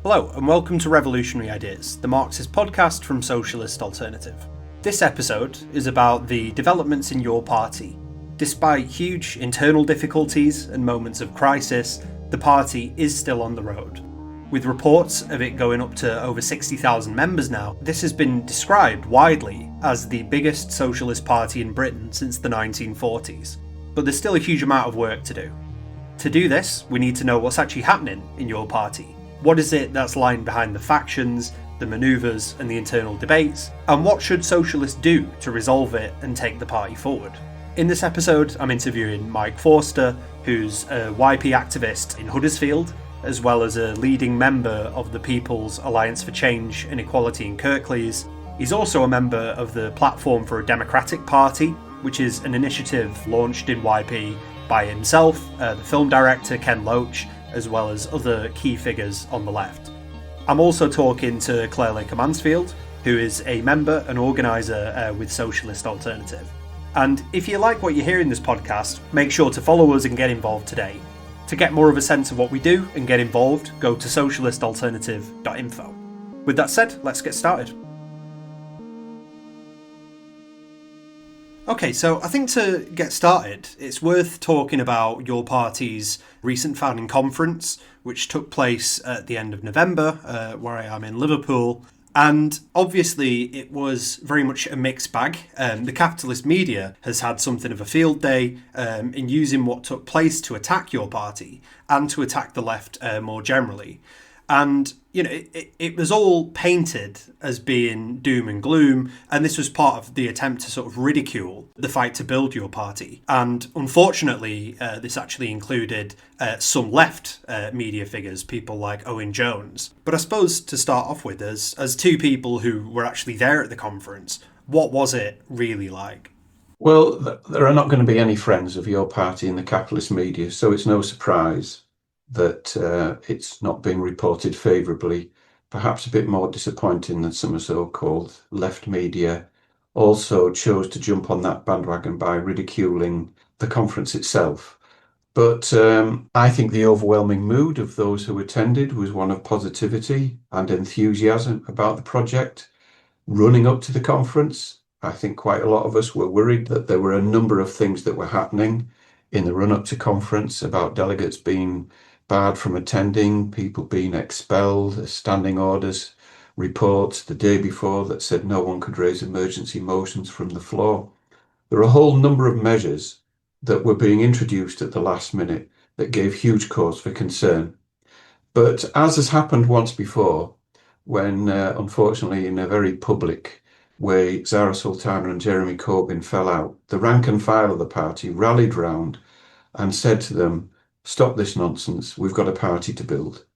Hello, and welcome to Revolutionary Ideas, the Marxist podcast from Socialist Alternative. This episode is about the developments in your party. Despite huge internal difficulties and moments of crisis, the party is still on the road. With reports of it going up to over 60,000 members now, this has been described widely as the biggest socialist party in Britain since the 1940s. But there's still a huge amount of work to do. To do this, we need to know what's actually happening in your party. What is it that's lying behind the factions, the manoeuvres and the internal debates? And what should socialists do to resolve it and take the party forward? In this episode, I'm interviewing Mike Forster, who's a YP activist in Huddersfield, as well as a leading member of the People's Alliance for Change and Equality in Kirklees. He's also a member of the Platform for a Democratic Party, which is an initiative launched in YP by himself, the film director Ken Loach, as well as other key figures on the left. I'm also talking to Claire Laker-Mansfield, who is a member and organiser with Socialist Alternative. And if you like what you hear in this podcast, make sure to follow us and get involved today. To get more of a sense of what we do and get involved, go to socialistalternative.info. With that said, let's get started. Okay, so I think to get started, it's worth talking about your party's recent founding conference, which took place at the end of November, where I am in Liverpool. And obviously, it was very much a mixed bag. The capitalist media has had something of a field day in using what took place to attack your party and to attack the left more generally. And, you know, it was all painted as being doom and gloom. And this was part of the attempt to sort of ridicule the fight to build your party. And unfortunately, this actually included some left media figures, people like Owen Jones. But I suppose to start off with, as two people who were actually there at the conference, what was it really like? Well, there are not going to be any friends of your party in the capitalist media, so it's no surprise that it's not being reported favourably. Perhaps a bit more disappointing than some so-called left media also chose to jump on that bandwagon by ridiculing the conference itself. But I think the overwhelming mood of those who attended was one of positivity and enthusiasm about the project. Running up to the conference, I think quite a lot of us were worried that there were a number of things that were happening in the run-up to conference about delegates being barred from attending, people being expelled, standing orders reports the day before that said no one could raise emergency motions from the floor. There are a whole number of measures that were being introduced at the last minute that gave huge cause for concern. But as has happened once before, when unfortunately in a very public way Zara Sultana and Jeremy Corbyn fell out, the rank and file of the party rallied round and said to them, "Stop this nonsense, we've got a party to build."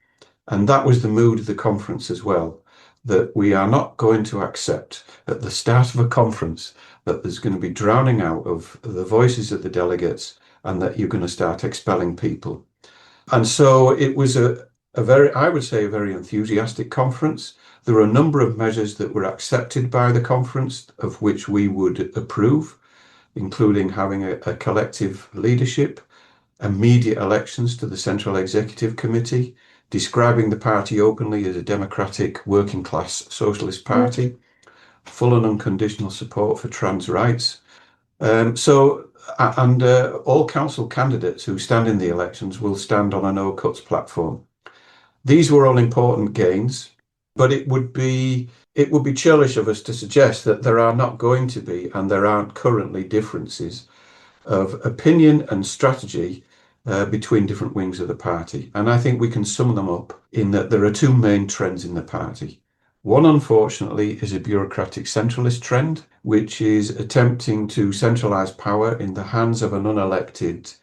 And that was the mood of the conference as well, that we are not going to accept at the start of a conference that there's going to be drowning out of the voices of the delegates and that you're going to start expelling people. And so it was a very enthusiastic conference. There were a number of measures that were accepted by the conference of which we would approve, including having a collective leadership, immediate elections to the Central Executive Committee, describing the party openly as a democratic working-class socialist party, full and unconditional support for trans rights. All council candidates who stand in the elections will stand on a no-cuts platform. These were all important gains, but it would be churlish of us to suggest that there are not going to be, and there aren't currently, differences of opinion and strategy between different wings of the party. And I think we can sum them up in that there are two main trends in the party. One, unfortunately, is a bureaucratic centralist trend, which is attempting to centralise power in the hands of an unelected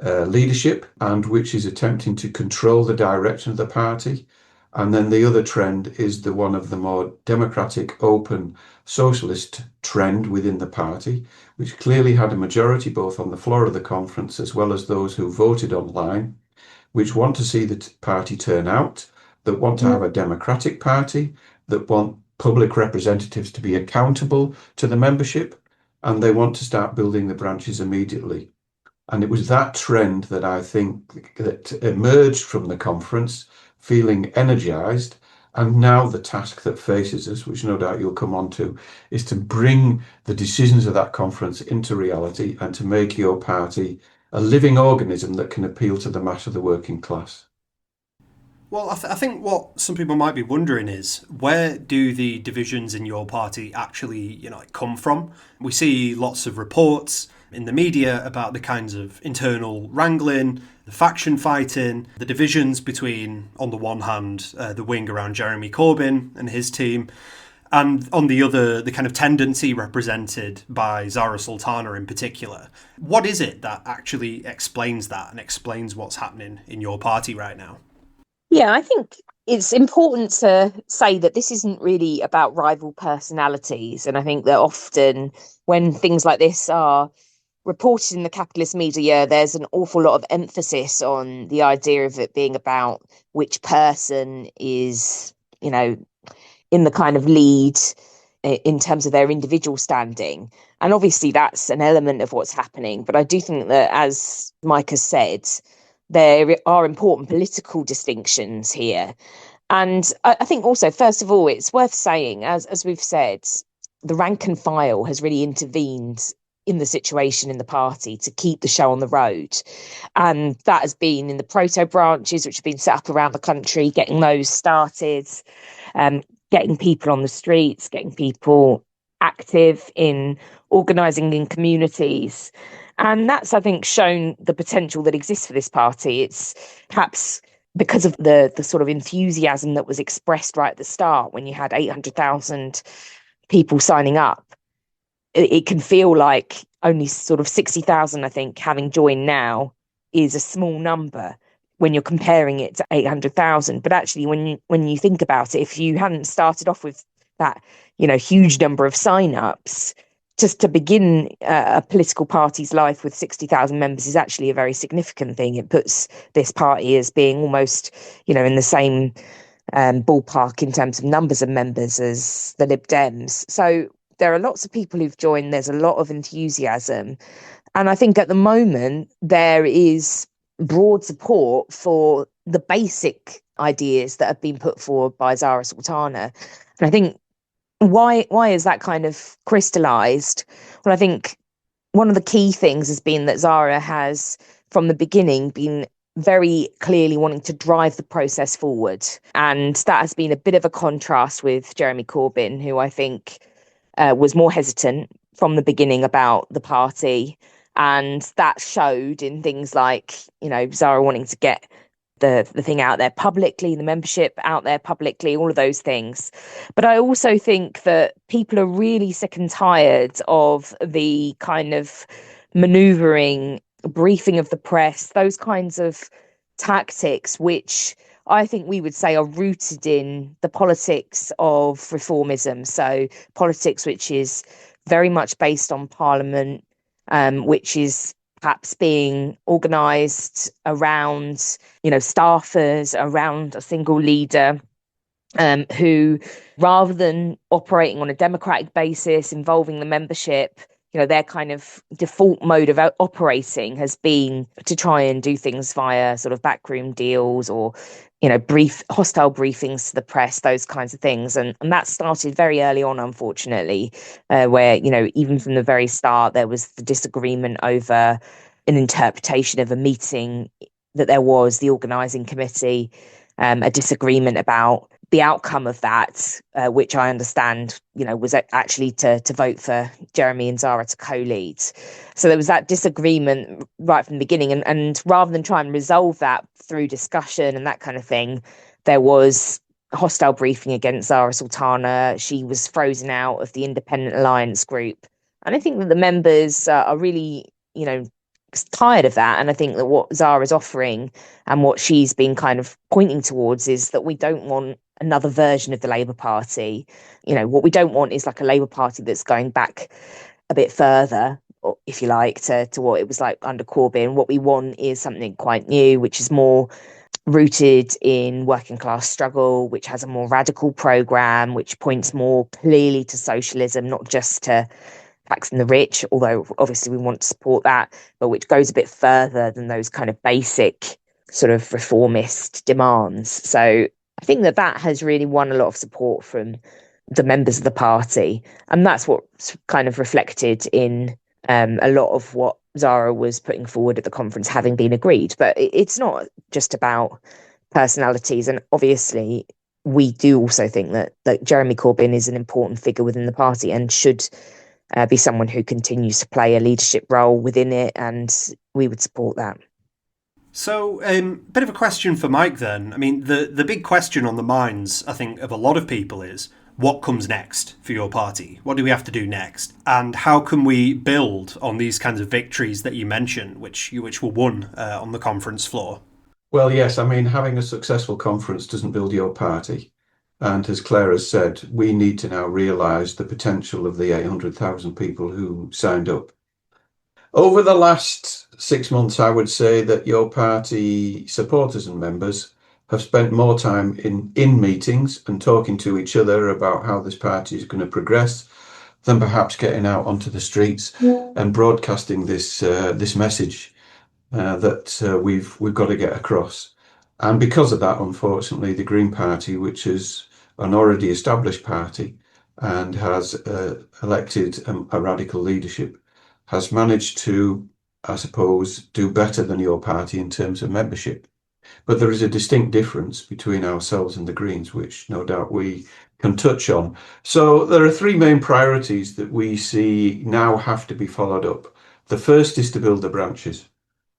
leadership, and which is attempting to control the direction of the party. And then the other trend is the one of the more democratic, open, socialist trend within the party, which clearly had a majority both on the floor of the conference as well as those who voted online, which want to see the party turn out, that want to have a democratic party, that want public representatives to be accountable to the membership, and they want to start building the branches immediately. And it was that trend that I think that emerged from the conference feeling energised. And now the task that faces us, which no doubt you'll come on to, is to bring the decisions of that conference into reality and to make your party a living organism that can appeal to the mass of the working class. Well, I think what some people might be wondering is, where do the divisions in your party actually, come from? We see lots of reports in the media about the kinds of internal wrangling, the faction fighting, the divisions between, on the one hand, the wing around Jeremy Corbyn and his team, and on the other, the kind of tendency represented by Zara Sultana in particular. What is it that actually explains that and explains what's happening in your party right now? Yeah, I think it's important to say that this isn't really about rival personalities. And I think that often when things like this are reported in the capitalist media, there's an awful lot of emphasis on the idea of it being about which person is, in the kind of lead in terms of their individual standing. And obviously that's an element of what's happening. But I do think that, as Mike has said, there are important political distinctions here. And I think also, first of all, it's worth saying, as we've said, the rank and file has really intervened in the situation in the party to keep the show on the road. And that has been in the proto branches, which have been set up around the country, getting those started, getting people on the streets, getting people active in organising in communities. And that's, I think, shown the potential that exists for this party. It's perhaps because of the sort of enthusiasm that was expressed right at the start when you had 800,000 people signing up. It can feel like only sort of 60,000, I think, having joined now is a small number when you're comparing it to 800,000. But actually, when you think about it, if you hadn't started off with that, huge number of sign-ups, just to begin a political party's life with 60,000 members is actually a very significant thing. It puts this party as being almost, in the same ballpark in terms of numbers of members as the Lib Dems. So there are lots of people who've joined. There's a lot of enthusiasm. And I think at the moment there is broad support for the basic ideas that have been put forward by Zara Sultana. And I think why is that kind of crystallized? Well, I think one of the key things has been that Zara has, from the beginning, been very clearly wanting to drive the process forward. And that has been a bit of a contrast with Jeremy Corbyn, who I think was more hesitant from the beginning about the party. And that showed in things like, Zara wanting to get the thing out there publicly, the membership out there publicly, all of those things. But I also think that people are really sick and tired of the kind of manoeuvring, briefing of the press, those kinds of tactics, which I think we would say are rooted in the politics of reformism. So politics which is very much based on Parliament, which is perhaps being organised around, staffers, around a single leader, who, rather than operating on a democratic basis, involving the membership, their kind of default mode of operating has been to try and do things via sort of backroom deals or, hostile briefings to the press, those kinds of things. And that started very early on, unfortunately, where, even from the very start, there was the disagreement over an interpretation of a meeting that there was, the organising committee, a disagreement about the outcome of that, which I understand, was actually to vote for Jeremy and Zara to co-lead. So there was that disagreement right from the beginning. And rather than try and resolve that through discussion and that kind of thing, there was hostile briefing against Zara Sultana. She was frozen out of the Independent Alliance group. And I think that the members are really, tired of that. And I think that what Zara's offering and what she's been kind of pointing towards is that we don't want another version of the Labour Party. What we don't want is like a Labour Party that's going back a bit further, if you like, to what it was like under Corbyn. What we want is something quite new, which is more rooted in working class struggle, which has a more radical programme, which points more clearly to socialism, not just to taxing the rich, although obviously we want to support that, but which goes a bit further than those kind of basic sort of reformist demands. So I think that has really won a lot of support from the members of the party, and that's what's kind of reflected in a lot of what Zara was putting forward at the conference having been agreed. But it's not just about personalities, and obviously we do also think that Jeremy Corbyn is an important figure within the party and should be someone who continues to play a leadership role within it, and we would support that. So, bit of a question for Mike then. I mean, the big question on the minds, I think, of a lot of people is, what comes next for your party? What do we have to do next? And how can we build on these kinds of victories that you mentioned, which were won on the conference floor? Well, yes, I mean, having a successful conference doesn't build your party. And as Claire has said, we need to now realise the potential of the 800,000 people who signed up. Over the last 6 months, I would say that your party supporters and members have spent more time in meetings and talking to each other about how this party is going to progress than perhaps getting out onto the streets and broadcasting this message that we've got to get across. And because of that, unfortunately, the Green Party, which is an already established party and has elected a radical leadership, has managed to, I suppose, do better than your party in terms of membership. But there is a distinct difference between ourselves and the Greens, which no doubt we can touch on. So there are three main priorities that we see now have to be followed up. The first is to build the branches.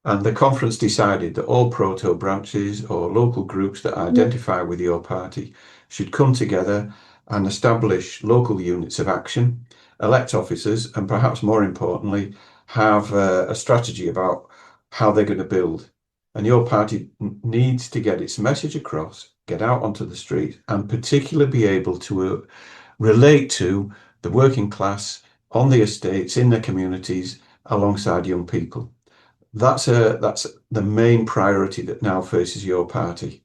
And the conference decided that all proto branches or local groups that identify with your party should come together and establish local units of action, elect officers, and perhaps more importantly, have a strategy about how they're going to build. And your party needs to get its message across, get out onto the street, and particularly be able to relate to the working class on the estates, in their communities, alongside young people. That's the main priority that now faces your party.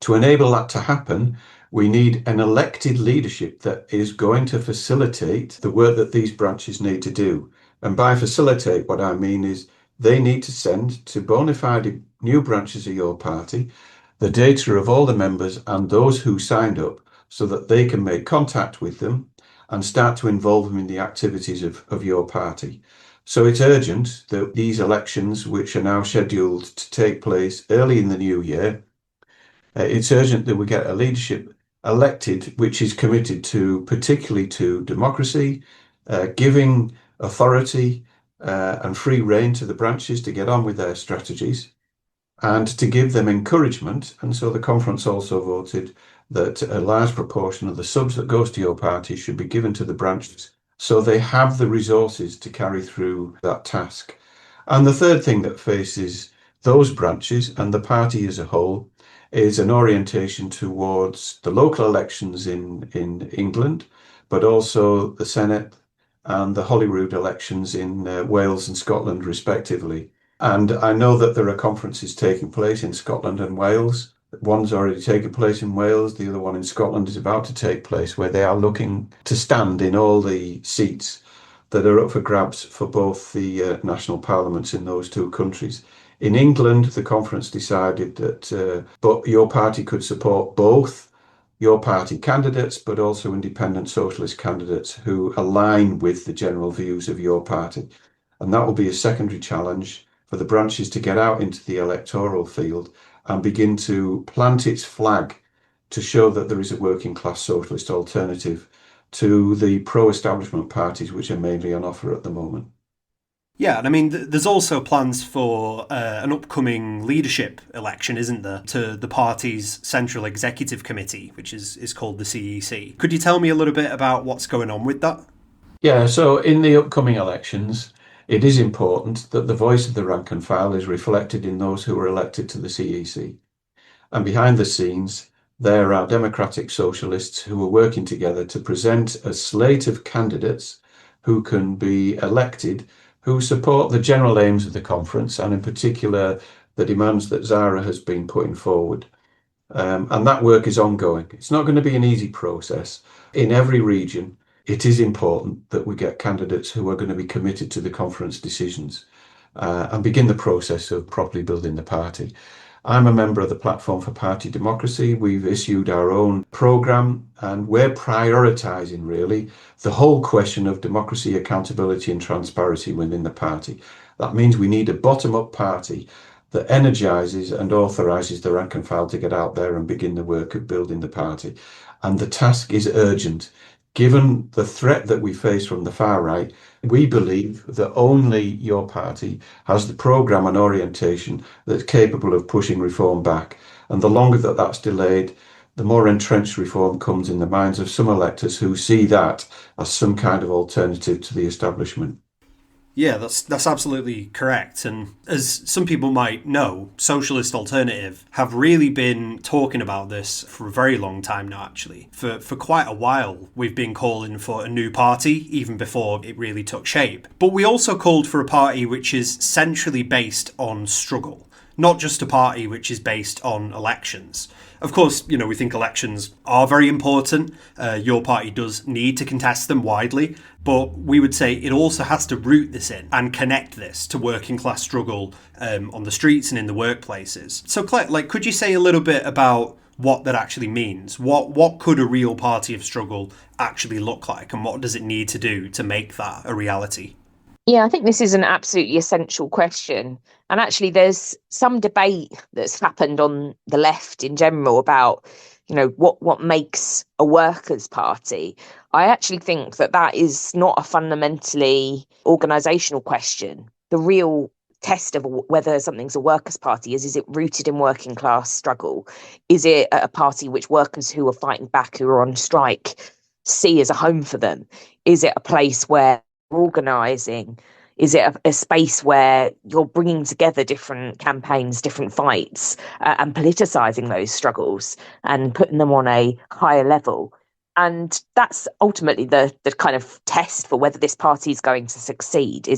To enable that to happen, we need an elected leadership that is going to facilitate the work that these branches need to do. And by facilitate, what I mean is they need to send to bona fide new branches of your party the data of all the members and those who signed up so that they can make contact with them and start to involve them in the activities of your party. So it's urgent that these elections, which are now scheduled to take place early in the new year, it's urgent that we get a leadership elected which is committed to, particularly to democracy, giving authority and free rein to the branches to get on with their strategies, and to give them encouragement. And so the conference also voted that a large proportion of the subs that goes to your party should be given to the branches so they have the resources to carry through that task. And the third thing that faces those branches and the party as a whole is an orientation towards the local elections in England, but also the Senate and the Holyrood elections in Wales and Scotland, respectively. And I know that there are conferences taking place in Scotland and Wales. One's already taken place in Wales. The other one in Scotland is about to take place, where they are looking to stand in all the seats that are up for grabs for both the national parliaments in those two countries. In England, the conference decided that but your party could support both your party candidates, but also independent socialist candidates who align with the general views of your party. And that will be a secondary challenge for the branches to get out into the electoral field and begin to plant its flag to show that there is a working class socialist alternative to the pro-establishment parties which are mainly on offer at the moment. Yeah, and I mean, there's also plans for an upcoming leadership election, isn't there, to the party's Central Executive Committee, which is called the CEC. Could you tell me a little bit about what's going on with that? Yeah, so in the upcoming elections, it is important that the voice of the rank and file is reflected in those who are elected to the CEC. And behind the scenes, there are democratic socialists who are working together to present a slate of candidates who can be elected, who support the general aims of the conference, and in particular, the demands that Zara has been putting forward. And that work is ongoing. It's not going to be an easy process. In every region, it is important that we get candidates who are going to be committed to the conference decisions. and begin the process of properly building the party. I'm a member of the Platform for Party Democracy. We've issued our own programme, and we're prioritising really the whole question of democracy, accountability and transparency within the party. That means we need a bottom-up party that energises and authorises the rank and file to get out there and begin the work of building the party. And the task is urgent. Given the threat that we face from the far right, we believe that only your party has the programme and orientation that's capable of pushing reform back. And the longer that that's delayed, the more entrenched reform comes in the minds of some electors who see that as some kind of alternative to the establishment. Yeah, that's absolutely correct. And as some people might know, Socialist Alternative have really been talking about this for a very long time now, actually. For quite a while, we've been calling for a new party, even before it really took shape. But we also called for a party which is centrally based on struggle, not just a party which is based on elections. Of course, we think elections are very important. Your party does need to contest them widely, but we would say it also has to root this in and connect this to working class struggle on the streets and in the workplaces. So Claire, could you say a little bit about what that actually means? What could a real party of struggle actually look like, and what does it need to do to make that a reality? Yeah, I think this is an absolutely essential question. And actually, there's some debate that's happened on the left in general about, what makes a workers' party. I actually think that is not a fundamentally organisational question. The real test of whether something's a workers' party is it rooted in working class struggle? Is it a party which workers who are fighting back, who are on strike, see as a home for them? Is it a place where organising? Is it a space where you're bringing together different campaigns, different fights, and politicising those struggles and putting them on a higher level? And that's ultimately the kind of test for whether this party is going to succeed.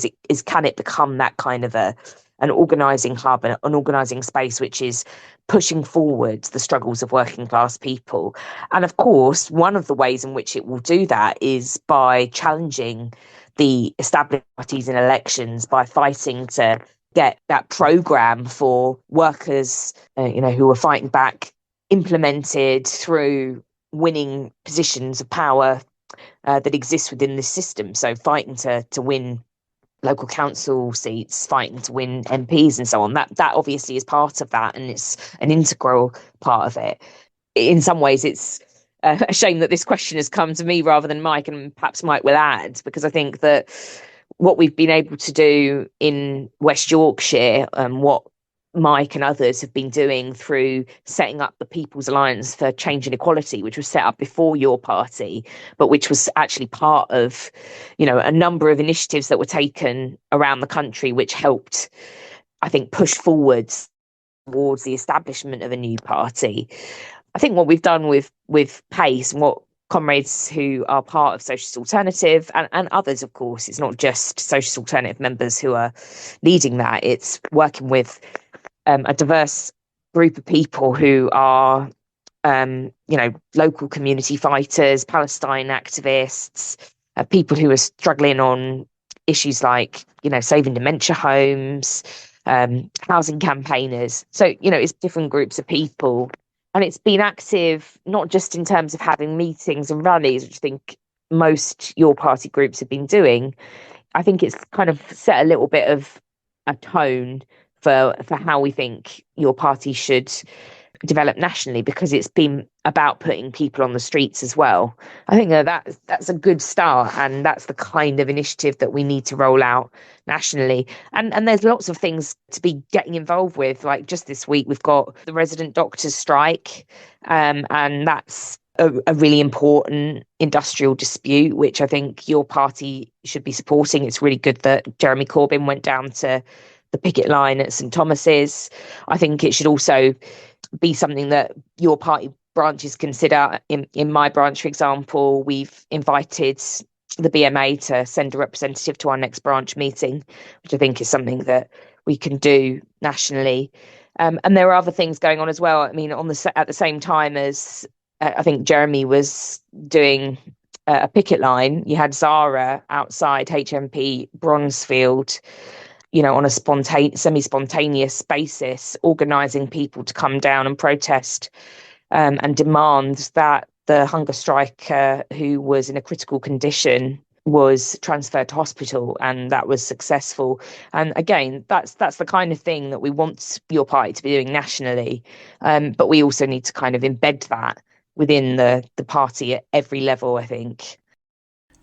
Can it become that kind of an organising hub, an organising space which is pushing forward the struggles of working class people? And of course, one of the ways in which it will do that is by challenging the established parties in elections, by fighting to get that programme for workers, who are fighting back, implemented through winning positions of power that exist within this system. So fighting to win local council seats, fighting to win MPs and so on. That obviously is part of that, and it's an integral part of it. In some ways, it's a shame that this question has come to me rather than Mike, and perhaps Mike will add, because I think that what we've been able to do in West Yorkshire, what Mike and others have been doing through setting up the People's Alliance for Change and Equality, which was set up before your party, but which was actually part of, a number of initiatives that were taken around the country, which helped, I think, push forwards towards the establishment of a new party. I think what we've done with PACE and what comrades who are part of Socialist Alternative and others, of course, it's not just Socialist Alternative members who are leading that. It's working with a diverse group of people who are, local community fighters, Palestine activists, people who are struggling on issues like, saving dementia homes, housing campaigners. So, it's different groups of people. And it's been active, not just in terms of having meetings and rallies, which I think most your party groups have been doing. I think it's kind of set a little bit of a tone for how we think your party should develop nationally, because it's been about putting people on the streets as well. I think that's a good start, and that's the kind of initiative that we need to roll out nationally. And there's lots of things to be getting involved with. Like just this week, we've got the resident doctors' strike, and that's a really important industrial dispute, which I think your party should be supporting. It's really good that Jeremy Corbyn went down to the picket line at St Thomas's. I think it should also be something that your party branches consider. In my branch, for example, we've invited the BMA to send a representative to our next branch meeting, which I think is something that we can do nationally. And there are other things going on as well. I mean, at the same time as I think Jeremy was doing a picket line, you had Zara outside HMP Bronzefield on a semi-spontaneous basis, organising people to come down and protest and demand that the hunger striker who was in a critical condition was transferred to hospital, and that was successful. And again, that's the kind of thing that we want your party to be doing nationally, but we also need to kind of embed that within the party at every level, I think.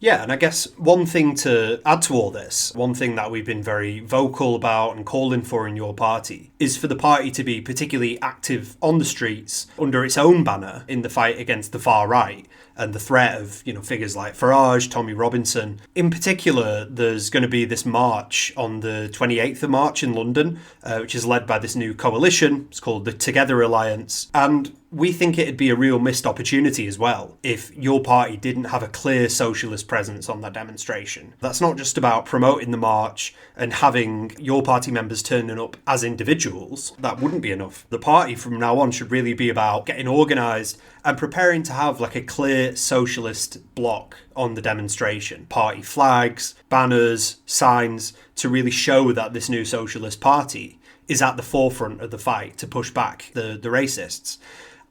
Yeah, and I guess one thing to add to all this, one thing that we've been very vocal about and calling for in your party, is for the party to be particularly active on the streets under its own banner in the fight against the far right and the threat of, figures like Farage, Tommy Robinson. In particular, there's going to be this march on the 28th of March in London, which is led by this new coalition. It's called the Together Alliance. And we think it'd be a real missed opportunity as well if your party didn't have a clear socialist presence on that demonstration. That's not just about promoting the march and having your party members turning up as individuals. That wouldn't be enough. The party from now on should really be about getting organised and preparing to have like a clear socialist bloc on the demonstration. Party flags, banners, signs to really show that this new socialist party is at the forefront of the fight to push back the racists.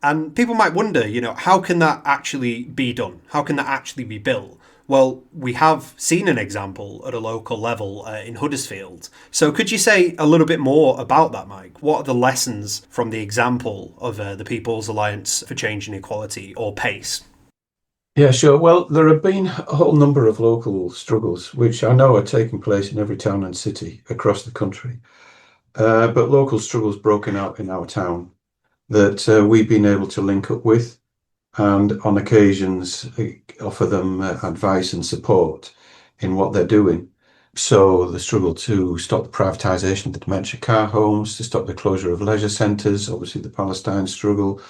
And people might wonder, how can that actually be done? How can that actually be built? Well, we have seen an example at a local level in Huddersfield. So could you say a little bit more about that, Mike? What are the lessons from the example of the People's Alliance for Change and Equality, or PACE? Yeah, sure. Well, there have been a whole number of local struggles, which I know are taking place in every town and city across the country. But local struggles broken out in our town that we've been able to link up with and on occasions offer them advice and support in what they're doing. So the struggle to stop the privatisation of the dementia care homes, to stop the closure of leisure centres, obviously the Palestine struggles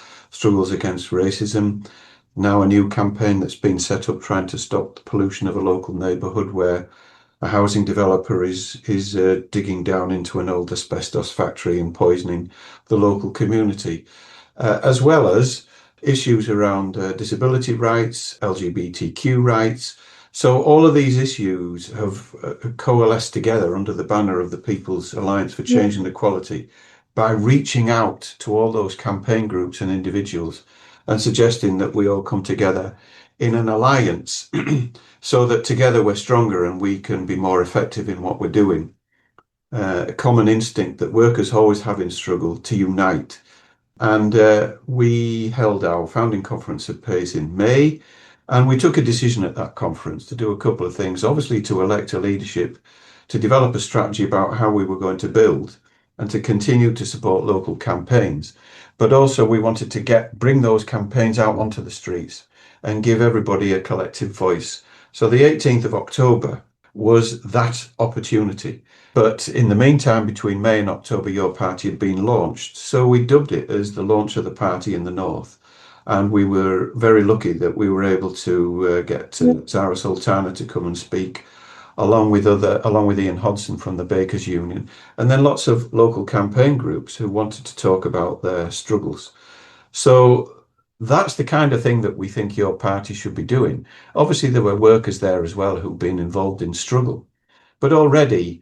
against racism. Now a new campaign that's been set up trying to stop the pollution of a local neighbourhood where a housing developer is digging down into an old asbestos factory and poisoning the local community, as well as issues around disability rights, LGBTQ rights. So all of these issues have coalesced together under the banner of the People's Alliance for Change and Equality by reaching out to all those campaign groups and individuals and suggesting that we all come together in an alliance so that together we're stronger and we can be more effective in what we're doing. A common instinct that workers always have in struggle to unite. And we held our founding conference at PACE in May, and we took a decision at that conference to do a couple of things. Obviously, to elect a leadership, to develop a strategy about how we were going to build and to continue to support local campaigns. But also we wanted to bring those campaigns out onto the streets and give everybody a collective voice. So the 18th of October was that opportunity. But in the meantime, between May and October, your party had been launched. So we dubbed it as the launch of the party in the North. And we were very lucky that we were able to get Socialist Alternative to come and speak, along with Ian Hodson from the Bakers Union, and then lots of local campaign groups who wanted to talk about their struggles. So that's the kind of thing that we think your party should be doing. Obviously, there were workers there as well who've been involved in struggle. But already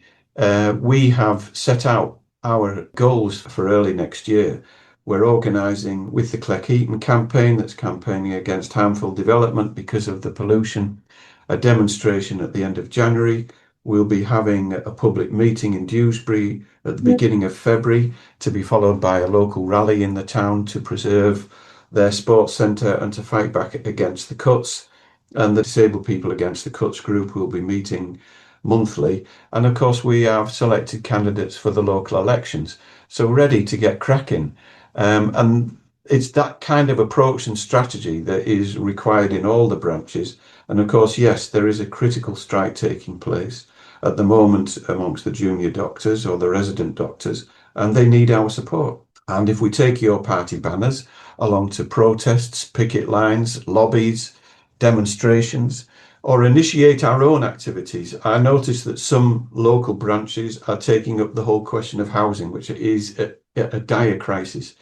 we have set out our goals for early next year. We're organising with the Cleckheaton campaign that's campaigning against harmful development because of the pollution, a demonstration at the end of January. We'll be having a public meeting in Dewsbury at the beginning of February, to be followed by a local rally in the town to preserve their sports centre and to fight back against the cuts. And the Disabled People Against the Cuts group will be meeting monthly. And of course, we have selected candidates for the local elections, so ready to get cracking. And it's that kind of approach and strategy that is required in all the branches. And of course, yes, there is a critical strike taking place at the moment amongst the junior doctors or the resident doctors, and they need our support. And if we take your party banners along to protests, picket lines, lobbies, demonstrations, or initiate our own activities, I notice that some local branches are taking up the whole question of housing, which is a dire crisis.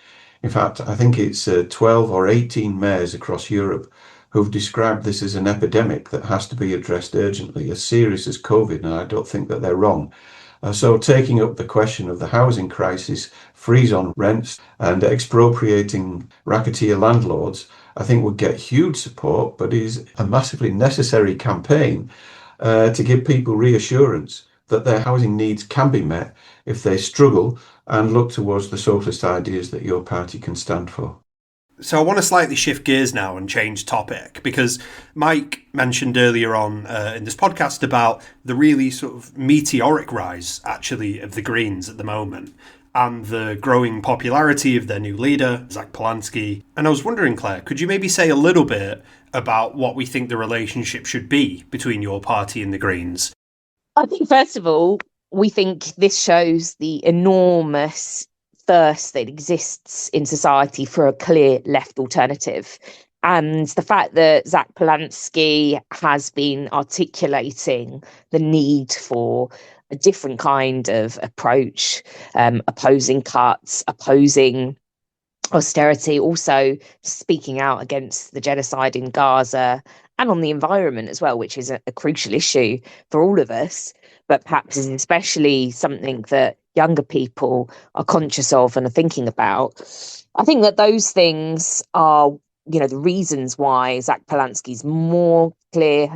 In fact, I think it's 12 or 18 mayors across Europe who've described this as an epidemic that has to be addressed urgently, as serious as COVID, and I don't think that they're wrong. So taking up the question of the housing crisis, freeze on rents and expropriating racketeer landlords, I think would get huge support, but is a massively necessary campaign to give people reassurance that their housing needs can be met if they struggle and look towards the socialist ideas that your party can stand for. So I want to slightly shift gears now and change topic, because Mike mentioned earlier on in this podcast about the really sort of meteoric rise, actually, of the Greens at the moment and the growing popularity of their new leader, Zach Polanski. And I was wondering, Claire, could you maybe say a little bit about what we think the relationship should be between your party and the Greens? I think, first of all, we think this shows the enormous thirst that exists in society for a clear left alternative. And the fact that Zach Polanski has been articulating the need for a different kind of approach, opposing cuts, opposing austerity, also speaking out against the genocide in Gaza and on the environment as well, which is a crucial issue for all of us, but perhaps is especially something that younger people are conscious of and are thinking about. I think that those things are, the reasons why Zach Polanski's more clear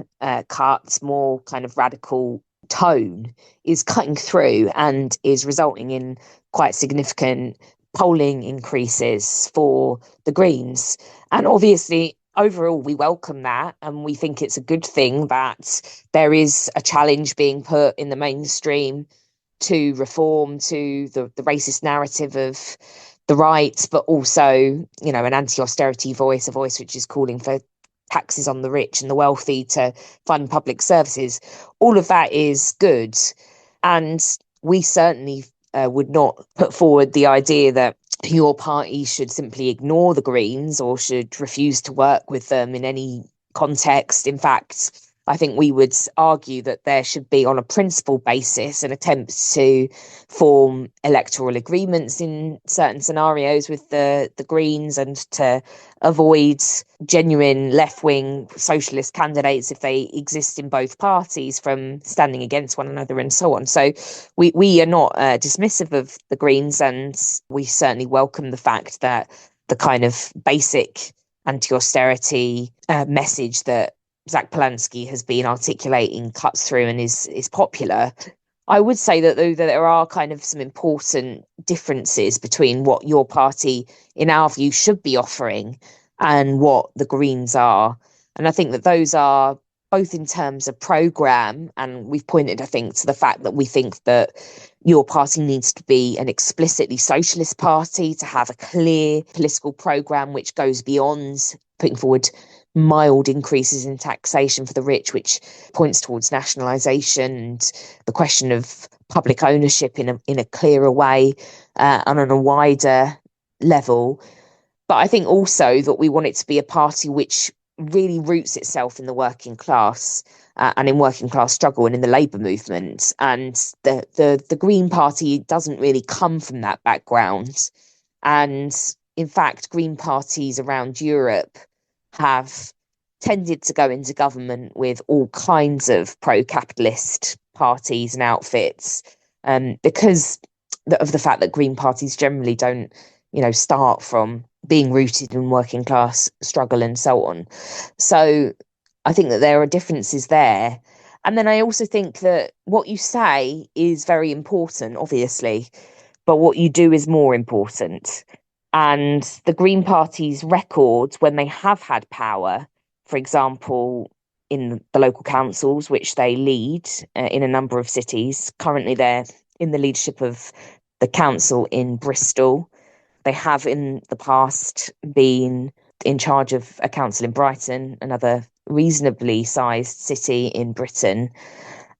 cuts, more kind of radical tone is cutting through and is resulting in quite significant polling increases for the Greens. And obviously, overall, we welcome that, and we think it's a good thing that there is a challenge being put in the mainstream to reform, to the racist narrative of the right, but also, an anti-austerity voice, a voice which is calling for taxes on the rich and the wealthy to fund public services. All of that is good. And we certainly would not put forward the idea that your party should simply ignore the Greens or should refuse to work with them in any context. In fact, I think we would argue that there should be, on a principle basis, an attempt to form electoral agreements in certain scenarios with the Greens and to avoid genuine left-wing socialist candidates, if they exist in both parties, from standing against one another and so on. So we are not dismissive of the Greens, and we certainly welcome the fact that the kind of basic anti-austerity message that Zach Polanski has been articulating cuts through and is popular. I would say that, though, that there are kind of some important differences between what your party, in our view, should be offering and what the Greens are. And I think that those are both in terms of programme, and we've pointed, I think, to the fact that we think that your party needs to be an explicitly socialist party, to have a clear political programme which goes beyond putting forward mild increases in taxation for the rich, which points towards nationalisation and the question of public ownership in a clearer way and on a wider level. But I think also that we want it to be a party which really roots itself in the working class and in working class struggle and in the labour movement. And the Green Party doesn't really come from that background. And in fact, Green parties around Europe have tended to go into government with all kinds of pro-capitalist parties and outfits because of the fact that Green parties generally don't, start from being rooted in working class struggle and so on. So I think that there are differences there. And then I also think that what you say is very important, obviously, but what you do is more important. And the Green Party's records, when they have had power, for example, in the local councils, which they lead in a number of cities. Currently, they're in the leadership of the council in Bristol. They have in the past been in charge of a council in Brighton, another reasonably sized city in Britain.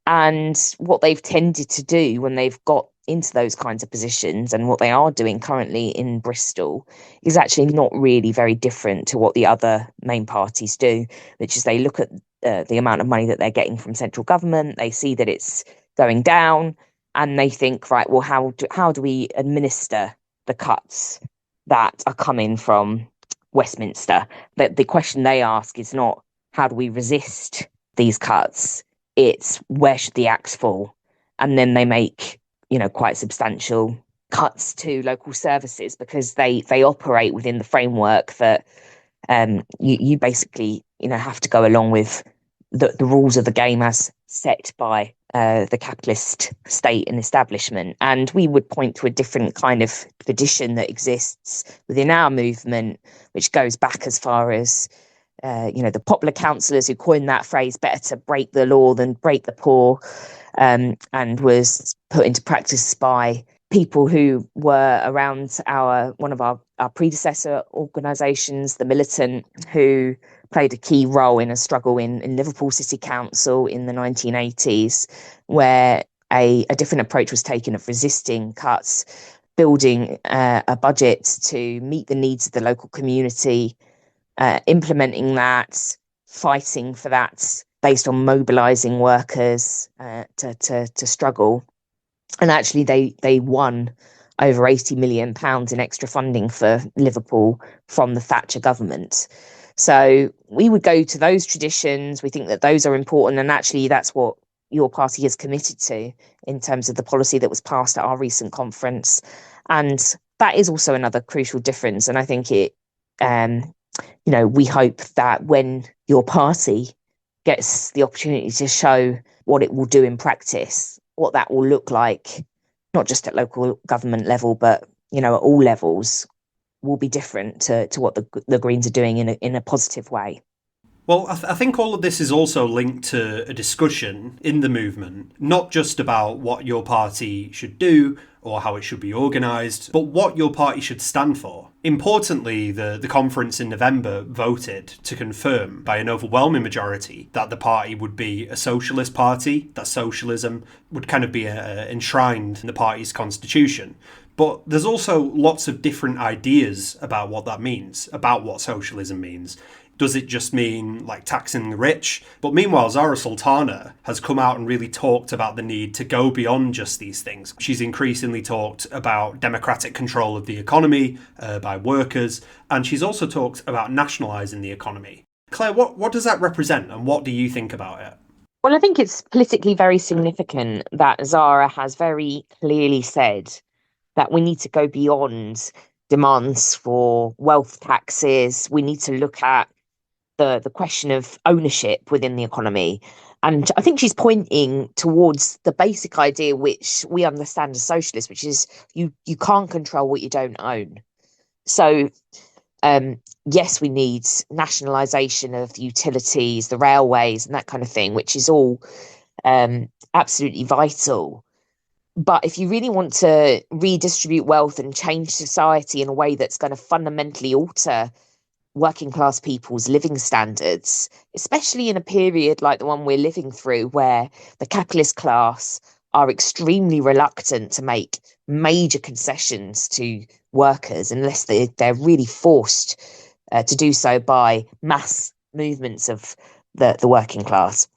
And what they've tended to do when they've got into those kinds of positions, and what they are doing currently in Bristol, is actually not really very different to what the other main parties do, which is they look at the amount of money that they're getting from central government, they see that it's going down, and they think, right, well, how do we administer the cuts that are coming from Westminster? But the question they ask is not how do we resist these cuts, it's where should the axe fall? and then they make, quite substantial cuts to local services because they operate within the framework that you basically, have to go along with the rules of the game as set by the capitalist state and establishment. And we would point to a different kind of tradition that exists within our movement, which goes back as far as, the popular councillors who coined that phrase, better to break the law than break the poor, and was put into practice by people who were around one of our predecessor organisations, the Militant, who played a key role in a struggle in Liverpool City Council in the 1980s, where a different approach was taken of resisting cuts, building a budget to meet the needs of the local community, implementing that, fighting for that based on mobilising workers to struggle. And actually, they won over £80 million in extra funding for Liverpool from the Thatcher government. So we would go to those traditions. We think that those are important. And actually, that's what your party is committed to in terms of the policy that was passed at our recent conference. And that is also another crucial difference. And I think we hope that when your party gets the opportunity to show what it will do in practice, what that will look like, not just at local government level, but, at all levels, will be different to what the Greens are doing in a positive way. Well, I think all of this is also linked to a discussion in the movement, not just about what your party should do or how it should be organised, but what your party should stand for. Importantly, the conference in November voted to confirm by an overwhelming majority that the party would be a socialist party, that socialism would kind of be enshrined in the party's constitution. But there's also lots of different ideas about what that means, about what socialism means. Does it just mean like taxing the rich? But meanwhile, Zara Sultana has come out and really talked about the need to go beyond just these things. She's increasingly talked about democratic control of the economy by workers, and she's also talked about nationalising the economy. Claire, what does that represent, and what do you think about it? Well, I think it's politically very significant that Zara has very clearly said that we need to go beyond demands for wealth taxes. We need to look at the question of ownership within the economy. And I think she's pointing towards the basic idea which we understand as socialists, which is you can't control what you don't own. So, yes, we need nationalisation of the utilities, the railways and that kind of thing, which is all absolutely vital. But if you really want to redistribute wealth and change society in a way that's going to fundamentally alter working class people's living standards, especially in a period like the one we're living through, where the capitalist class are extremely reluctant to make major concessions to workers unless they're really forced to do so by mass movements of the working class.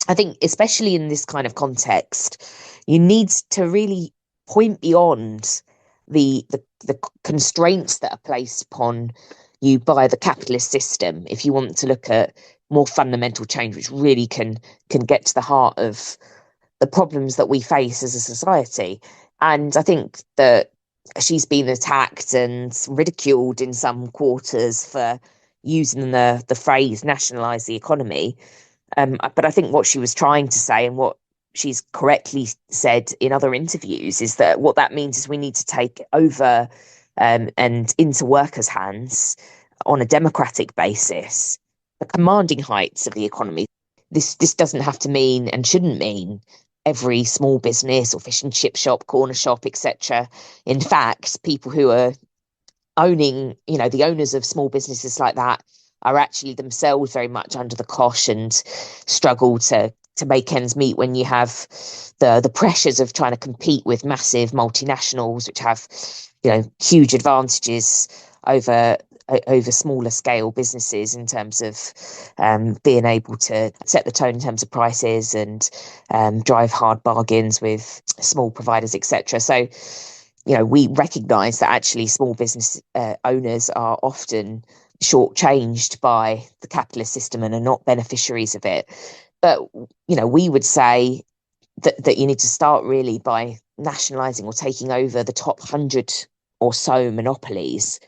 I think, especially in this kind of context, you need to really point beyond the constraints that are placed upon you by the capitalist system if you want to look at more fundamental change, which really can get to the heart of the problems that we face as a society. And I think that she's been attacked and ridiculed in some quarters for using the phrase nationalise the economy. But I think what she was trying to say, and what she's correctly said in other interviews, is that what that means is we need to take over and into workers' hands on a democratic basis the commanding heights of the economy. This doesn't have to mean, and shouldn't mean, every small business or fish and chip shop, corner shop, etc. In fact, people who are owning, the owners of small businesses like that are actually themselves very much under the cosh and struggle to make ends meet when you have the pressures of trying to compete with massive multinationals, which have, huge advantages over smaller scale businesses in terms of being able to set the tone in terms of prices and drive hard bargains with small providers, etc. So, we recognise that actually small business owners are often shortchanged by the capitalist system and are not beneficiaries of it. But, we would say that you need to start really by nationalising or taking over the top 100 or so monopolies.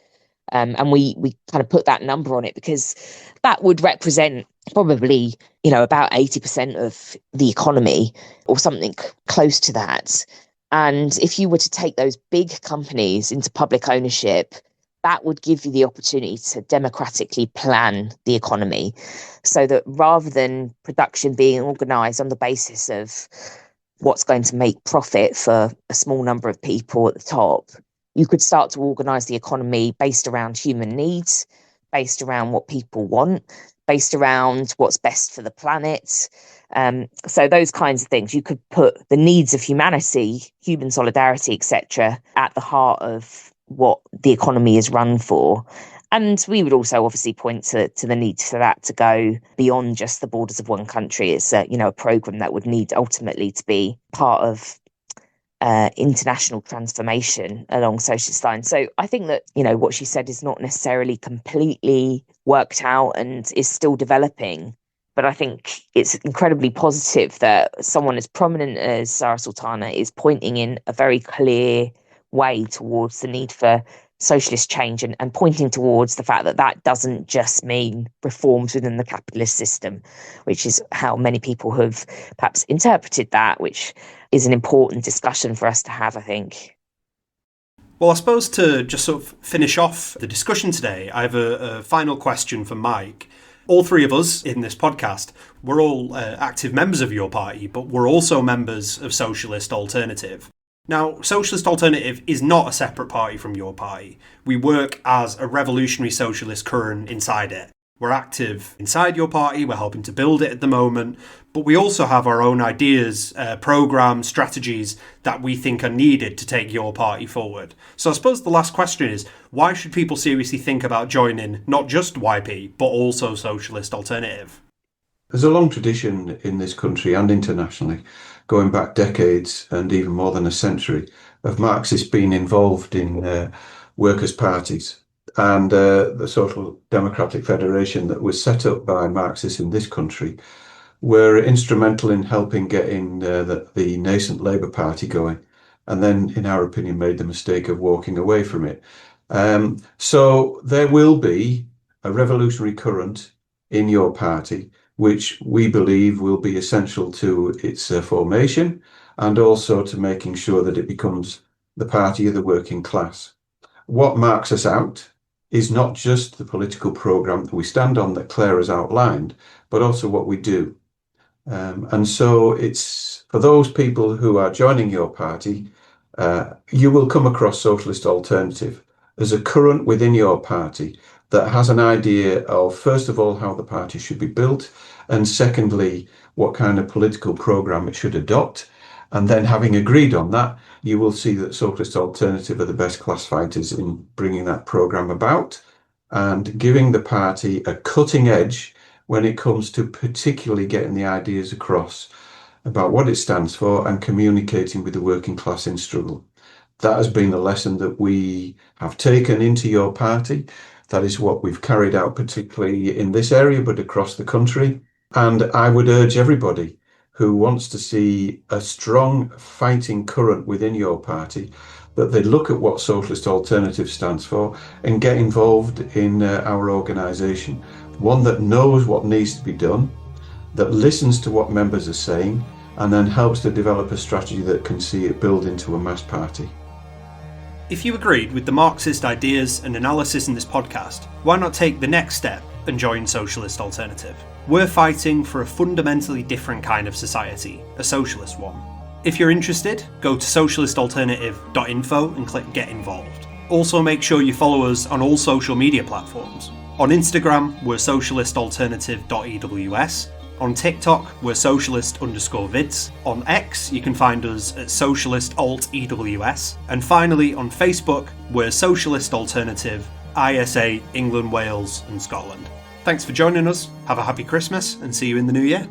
And we kind of put that number on it because that would represent probably, about 80% of the economy or something close to that. And if you were to take those big companies into public ownership, that would give you the opportunity to democratically plan the economy so that rather than production being organised on the basis of what's going to make profit for a small number of people at the top, you could start to organise the economy based around human needs, based around what people want, based around what's best for the planet. So those kinds of things. You could put the needs of humanity, human solidarity, etc., at the heart of what the economy is run for. And we would also obviously point to the need for that to go beyond just the borders of one country. It's a programme that would need ultimately to be part of international transformation along socialist lines. So I think that, what she said is not necessarily completely worked out and is still developing. But I think it's incredibly positive that someone as prominent as Sara Sultana is pointing in a very clear way towards the need for socialist change and pointing towards the fact that that doesn't just mean reforms within the capitalist system, which is how many people have perhaps interpreted that, which is an important discussion for us to have, I think. Well, I suppose to just sort of finish off the discussion today, I have a final question for Mike. All three of us in this podcast, we're all active members of your party, but we're also members of Socialist Alternative. Now, Socialist Alternative is not a separate party from your party. We work as a revolutionary socialist current inside it. We're active inside your party, we're helping to build it at the moment, but we also have our own ideas, programmes, strategies that we think are needed to take your party forward. So I suppose the last question is, why should people seriously think about joining not just YP, but also Socialist Alternative? There's a long tradition in this country and internationally, going back decades and even more than a century, of Marxists being involved in workers' parties. And the Social Democratic Federation that was set up by Marxists in this country were instrumental in helping getting the nascent Labour Party going, and then, in our opinion, made the mistake of walking away from it. So there will be a revolutionary current in your party, which we believe will be essential to its formation and also to making sure that it becomes the party of the working class. What marks us out is not just the political programme that we stand on that Claire has outlined, but also what we do. And so it's for those people who are joining your party, you will come across Socialist Alternative as a current within your party that has an idea of, first of all, how the party should be built, and secondly, what kind of political programme it should adopt. And then, having agreed on that, you will see that Socialist Alternative are the best class fighters in bringing that programme about and giving the party a cutting edge when it comes to particularly getting the ideas across about what it stands for and communicating with the working class in struggle. That has been the lesson that we have taken into your party. That is what we've carried out, particularly in this area, but across the country. And I would urge everybody who wants to see a strong fighting current within your party that they look at what Socialist Alternative stands for and get involved in our organisation. One that knows what needs to be done, that listens to what members are saying, and then helps to develop a strategy that can see it build into a mass party. If you agreed with the Marxist ideas and analysis in this podcast, why not take the next step and join Socialist Alternative? We're fighting for a fundamentally different kind of society, a socialist one. If you're interested, go to socialistalternative.info and click Get Involved. Also make sure you follow us on all social media platforms. On Instagram, we're socialistalternative.ews. On TikTok, we're socialist_vids. On X, you can find us at socialistaltews. And finally, on Facebook, we're Socialist Alternative, ISA, England, Wales and Scotland. Thanks for joining us, have a happy Christmas and see you in the new year.